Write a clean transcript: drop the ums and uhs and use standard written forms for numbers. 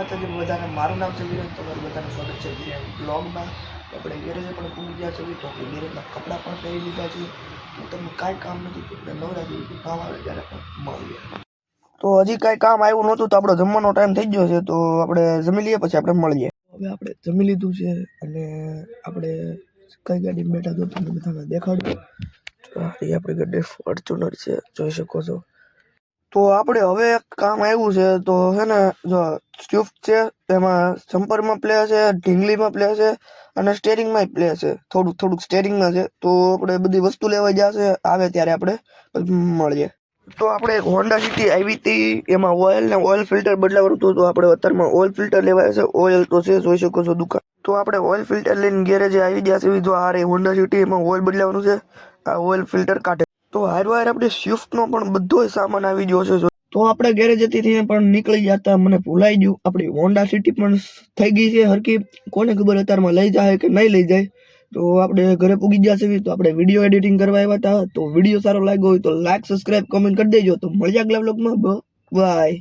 માતાજી બધાને મારું નામ છે વિરેન, તમારું બધાનું સ્વાગત છે વિરેન બ્લોગમાં. તો આપણે ગેરેજે પણ પૂરી ગયા છે, તો આપણે ગેરેજના કપડાં પણ પહેરી લીધા છે. તો તમને કાંઈ કામ નથી, તો આપણે નવરાત્રી કામ આવે ત્યારે પણ મળીએ. તો હજી કાંઈ કામ આવ્યું નહોતું, તો આપણો જમવાનો ટાઈમ થઈ ગયો છે, તો આપણે જમી લઈએ પછી આપણે મળીએ. હવે આપણે જમી લીધું છે અને આપણે કઈ ગાડીમાં બેઠા તો તમને બધાને દેખાડજો. તો એ આપણી ગાડી ફોર્ચ્યુનર છે, જોઈ શકો છો. તો આપણે હવે એક કામ આવ્યું છે, તો છે ને જો સ્વિફ્ટ છે, એમાં જમ્પરમાં પ્લે છે, ઢીંગલીમાં પ્લે છે અને સ્ટેરિંગમાં પ્લે છે. થોડુંક સ્ટેરિંગમાં છે. તો આપણે બધી વસ્તુ લેવા જશે, આવે ત્યારે આપણે મળીએ. તો આપણે એક હોન્ડા સિટી આવી હતી, એમાં ઓઇલ ફિલ્ટર બદલાવાનું હતું. તો આપણે અત્યારમાં ઓઇલ ફિલ્ટર લેવાય છે. ઓઇલ તો છે, જોઈ શકો છો દુકાન. તો આપણે ઓઇલ ફિલ્ટર લઈને ગેરેજે આવી ગયા છે. જો આ હોન્ડા સિટી, એમાં ઓઇલ બદલાવાનું છે. આ ઓઇલ ફિલ્ટર કાઢે. તો હારવાર આપણે સ્વિફ્ટનો પણ બધો સામાન આવી ગયો છે. તો આપણે ગેરેજથી પણ નીકળી જતા, મને ભૂલાઈ ગયું. આપણી હોન્ડા સિટી પણ થઈ ગઈ છે હરકી. કોને ખબર અત્યારમાં લઈ જાય કે નહીં લઈ જાય. તો આપણે ઘરે પૂગી ગયા છે. તો આપણે વિડીયો એડિટિંગ કરવા આવ્યા હતા. તો વિડીયો સારો લાગ્યો હોય તો લાઈક, સબસ્ક્રાઇબ, કમેન્ટ કરી દેજો. તો મળીએ આગલા વ્લોગમાં. બાય.